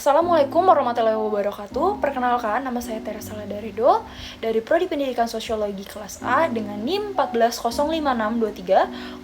Assalamualaikum warahmatullahi wabarakatuh. Perkenalkan, nama saya Teresa Ladarido dari Prodi Pendidikan Sosiologi kelas A dengan NIM 14056230010.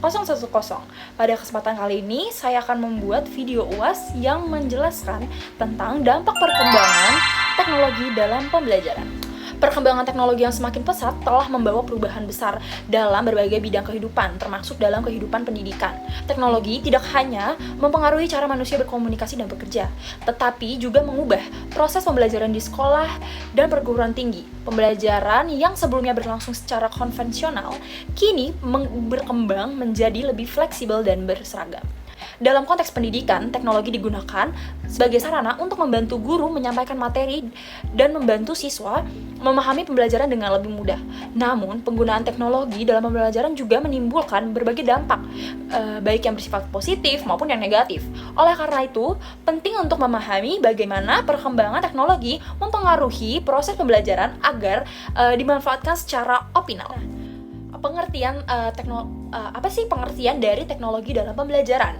Pada kesempatan kali ini, saya akan membuat video UAS yang menjelaskan tentang dampak perkembangan teknologi dalam pembelajaran. Perkembangan teknologi yang semakin pesat telah membawa perubahan besar dalam berbagai bidang kehidupan, termasuk dalam kehidupan pendidikan. Teknologi tidak hanya mempengaruhi cara manusia berkomunikasi dan bekerja, tetapi juga mengubah proses pembelajaran di sekolah dan perguruan tinggi. Pembelajaran yang sebelumnya berlangsung secara konvensional, kini berkembang menjadi lebih fleksibel dan berseragam. Dalam konteks pendidikan, teknologi digunakan sebagai sarana untuk membantu guru menyampaikan materi dan membantu siswa memahami pembelajaran dengan lebih mudah. Namun, penggunaan teknologi dalam pembelajaran juga menimbulkan berbagai dampak, baik yang bersifat positif maupun yang negatif. Oleh karena itu, penting untuk memahami bagaimana perkembangan teknologi mempengaruhi proses pembelajaran agar dimanfaatkan secara optimal. Pengertian pengertian dari teknologi dalam pembelajaran?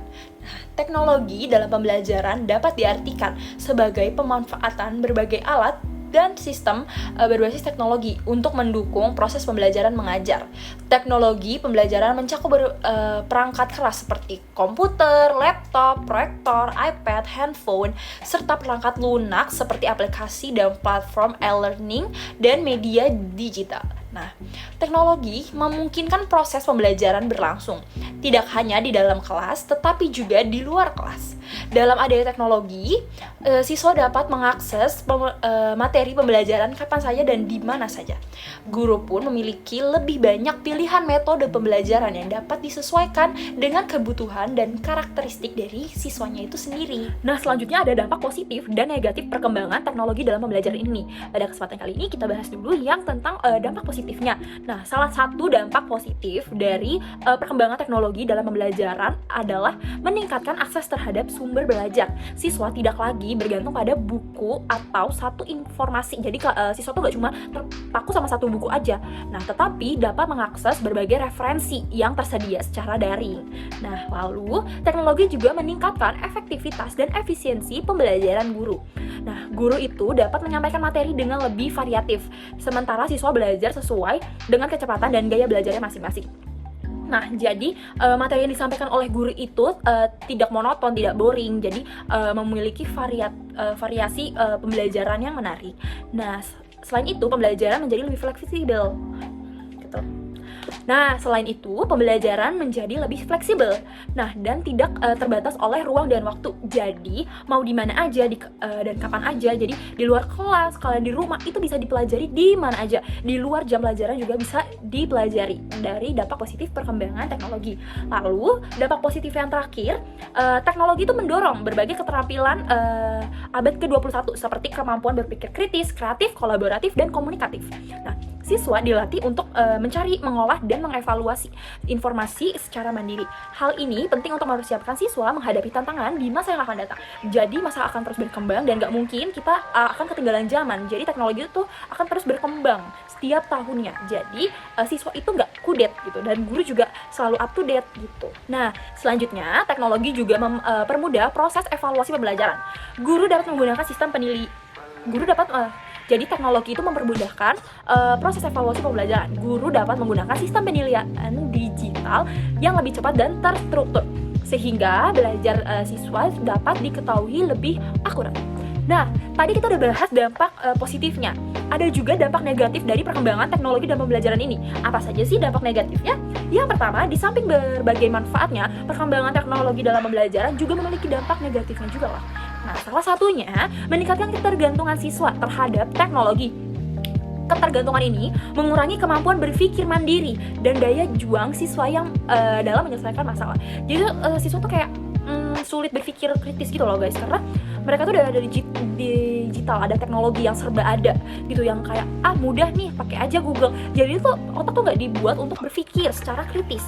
Teknologi dalam pembelajaran dapat diartikan sebagai pemanfaatan berbagai alat dan sistem berbasis teknologi untuk mendukung proses pembelajaran mengajar. Teknologi pembelajaran mencakup perangkat keras seperti komputer, laptop, proyektor, iPad, handphone, serta perangkat lunak seperti aplikasi dan platform e-learning dan media digital. Nah, teknologi memungkinkan proses pembelajaran berlangsung, tidak hanya di dalam kelas, tetapi juga di luar kelas. Dalam adanya teknologi, siswa dapat mengakses materi pembelajaran kapan saja dan di mana saja. Guru pun memiliki lebih banyak pilihan metode pembelajaran yang dapat disesuaikan dengan kebutuhan dan karakteristik dari siswanya itu sendiri. Nah, selanjutnya ada dampak positif dan negatif perkembangan teknologi dalam pembelajaran ini. Pada kesempatan kali ini kita bahas dulu yang tentang dampak positifnya. Nah, salah satu dampak positif dari perkembangan teknologi dalam pembelajaran adalah meningkatkan akses terhadap sumber belajar. Siswa tidak lagi bergantung pada buku atau satu informasi. Jadi siswa tuh gak cuma terpaku sama satu buku aja. Nah, tetapi dapat mengakses berbagai referensi yang tersedia secara daring. Nah, lalu teknologi juga meningkatkan efektivitas dan efisiensi pembelajaran guru. Nah, guru itu dapat menyampaikan materi dengan lebih variatif, sementara siswa belajar sesuai dengan kecepatan dan gaya belajarnya masing-masing. Nah, jadi materi yang disampaikan oleh guru itu tidak monoton, tidak boring, jadi memiliki variasi pembelajaran yang menarik. Nah, selain itu pembelajaran menjadi lebih fleksibel, gitu. Nah, selain itu, pembelajaran menjadi lebih fleksibel. Nah, dan tidak terbatas oleh ruang dan waktu. Jadi, mau di mana aja dan kapan aja. Jadi, di luar kelas, kalau di rumah itu bisa dipelajari di mana aja. Di luar jam pelajaran juga bisa dipelajari dari dampak positif perkembangan teknologi. Lalu, dampak positif yang terakhir, teknologi itu mendorong berbagai keterampilan abad ke-21 seperti kemampuan berpikir kritis, kreatif, kolaboratif, dan komunikatif. Nah, siswa dilatih untuk mencari, mengolah, dan mengevaluasi informasi secara mandiri. Hal ini penting untuk mempersiapkan siswa menghadapi tantangan di masa yang akan datang. Jadi masa akan terus berkembang dan gak mungkin kita akan ketinggalan zaman. Jadi teknologi itu akan terus berkembang setiap tahunnya. Jadi siswa itu gak kudet gitu, dan guru juga selalu up to date gitu. Nah, selanjutnya teknologi juga mempermudah proses evaluasi pembelajaran. Guru dapat menggunakan sistem Jadi teknologi itu mempermudahkan proses evaluasi pembelajaran. Guru dapat menggunakan sistem penilaian digital yang lebih cepat dan terstruktur, sehingga belajar siswa dapat diketahui lebih akurat. Nah, tadi kita udah bahas dampak positifnya. Ada juga dampak negatif dari perkembangan teknologi dalam pembelajaran ini. Apa saja sih dampak negatifnya? Yang pertama, di samping berbagai manfaatnya, perkembangan teknologi dalam pembelajaran juga memiliki dampak negatifnya juga lah. Nah, salah satunya meningkatkan ketergantungan siswa terhadap teknologi. Ketergantungan ini mengurangi kemampuan berpikir mandiri dan daya juang siswa yang dalam menyelesaikan masalah. Jadi siswa tuh kayak sulit berpikir kritis gitu loh guys, karena mereka tuh udah ada digital, ada teknologi yang serba ada gitu, yang kayak mudah nih, pakai aja Google. Jadi tuh otak tuh nggak dibuat untuk berpikir secara kritis.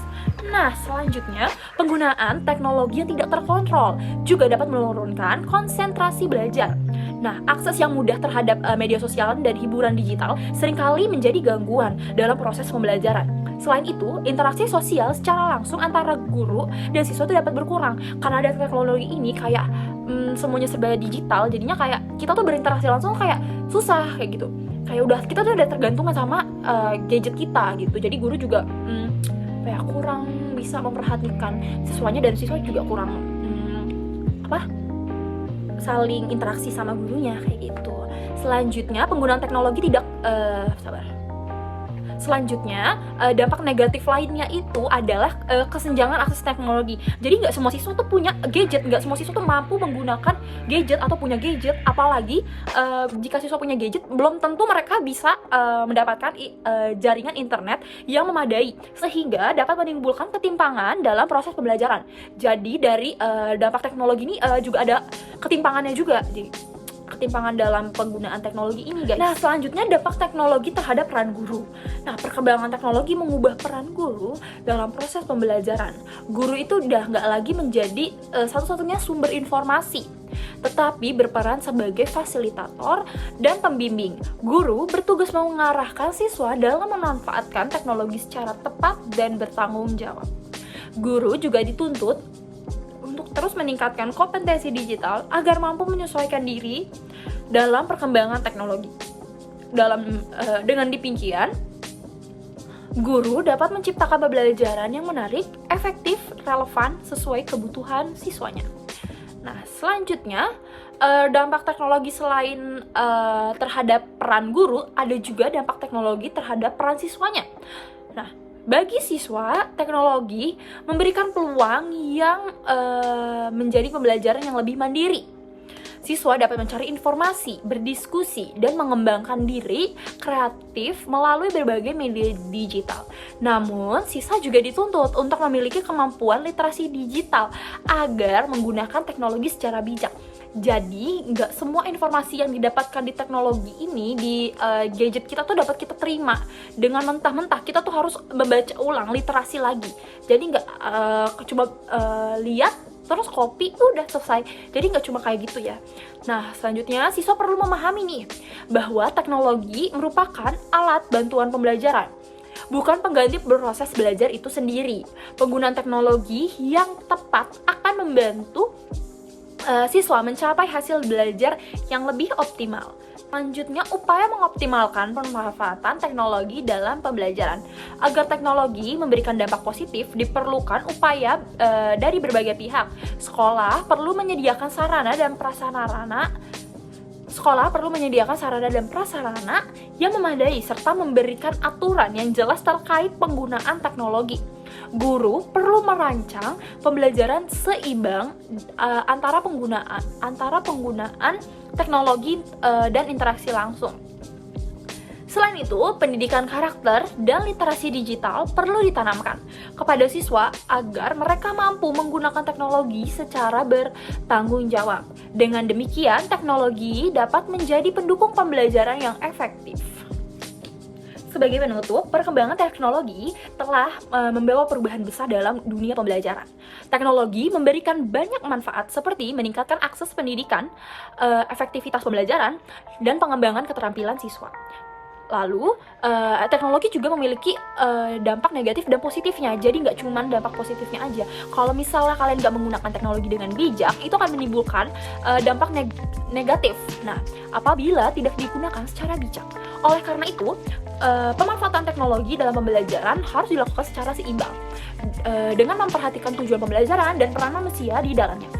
Nah, selanjutnya penggunaan teknologi yang tidak terkontrol juga dapat menurunkan konsentrasi belajar. Nah, akses yang mudah terhadap media sosial dan hiburan digital seringkali menjadi gangguan dalam proses pembelajaran. Selain itu, interaksi sosial secara langsung antara guru dan siswa itu dapat berkurang karena ada teknologi ini kayak semuanya serba digital, jadinya kayak kita tuh berinteraksi langsung kayak susah kayak gitu. Kayak kita tuh udah tergantungan sama gadget kita gitu. Jadi guru juga kayak kurang bisa memperhatikan siswanya, dan siswa juga kurang saling interaksi sama gurunya kayak gitu. Selanjutnya, penggunaan teknologi tidak Selanjutnya, dampak negatif lainnya itu adalah kesenjangan akses teknologi. Jadi nggak semua siswa tuh punya gadget, nggak semua siswa tuh mampu menggunakan gadget atau punya gadget. Apalagi jika siswa punya gadget, belum tentu mereka bisa mendapatkan jaringan internet yang memadai, sehingga dapat menimbulkan ketimpangan dalam proses pembelajaran. Jadi dari dampak teknologi ini juga ada ketimpangannya juga. Jadi ketimpangan dalam penggunaan teknologi ini, guys. Nah, selanjutnya dampak teknologi terhadap peran guru. Nah, perkembangan teknologi mengubah peran guru dalam proses pembelajaran. Guru itu udah nggak lagi menjadi satu-satunya sumber informasi, tetapi berperan sebagai fasilitator dan pembimbing. Guru bertugas mengarahkan siswa dalam memanfaatkan teknologi secara tepat dan bertanggung jawab. Guru juga dituntut untuk terus meningkatkan kompetensi digital agar mampu menyesuaikan diri dalam perkembangan teknologi. Dengan demikian, guru dapat menciptakan pembelajaran yang menarik, efektif, relevan, sesuai kebutuhan siswanya. Nah, selanjutnya, dampak teknologi selain terhadap peran guru, ada juga dampak teknologi terhadap peran siswanya. Nah, bagi siswa, teknologi memberikan peluang yang menjadi pembelajaran yang lebih mandiri. Siswa dapat mencari informasi, berdiskusi, dan mengembangkan diri kreatif melalui berbagai media digital. Namun, siswa juga dituntut untuk memiliki kemampuan literasi digital agar menggunakan teknologi secara bijak. Jadi, nggak semua informasi yang didapatkan di teknologi ini, di gadget kita tuh dapat kita terima dengan mentah-mentah. Kita tuh harus membaca ulang, literasi lagi. Jadi nggak cuma lihat terus copy udah selesai. Jadi nggak cuma kayak gitu ya. Nah, selanjutnya siswa perlu memahami nih bahwa teknologi merupakan alat bantuan pembelajaran, bukan pengganti proses belajar itu sendiri. Penggunaan teknologi yang tepat akan membantu siswa mencapai hasil belajar yang lebih optimal. Selanjutnya, upaya mengoptimalkan pemanfaatan teknologi dalam pembelajaran. Agar teknologi memberikan dampak positif, diperlukan upaya dari berbagai pihak. Sekolah perlu menyediakan sarana dan prasarana yang memadai serta memberikan aturan yang jelas terkait penggunaan teknologi. Guru perlu merancang pembelajaran seimbang antara penggunaan teknologi dan interaksi langsung. Selain itu, pendidikan karakter dan literasi digital perlu ditanamkan kepada siswa agar mereka mampu menggunakan teknologi secara bertanggung jawab. Dengan demikian, teknologi dapat menjadi pendukung pembelajaran yang efektif. Sebagai penutup, perkembangan teknologi telah membawa perubahan besar dalam dunia pembelajaran. Teknologi memberikan banyak manfaat seperti meningkatkan akses pendidikan, efektivitas pembelajaran, dan pengembangan keterampilan siswa. Lalu, teknologi juga memiliki dampak negatif dan positifnya. Jadi nggak cuma dampak positifnya aja. Kalau misalnya kalian nggak menggunakan teknologi dengan bijak, itu akan menimbulkan dampak negatif. Nah, apabila tidak digunakan secara bijak. Oleh karena itu, pemanfaatan teknologi dalam pembelajaran harus dilakukan secara seimbang dengan memperhatikan tujuan pembelajaran dan peran manusia di dalamnya.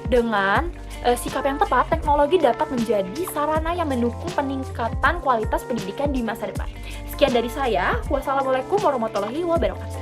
Dengan sikap yang tepat, teknologi dapat menjadi sarana yang mendukung peningkatan kualitas pendidikan di masa depan. Sekian dari saya. Wassalamualaikum warahmatullahi wabarakatuh.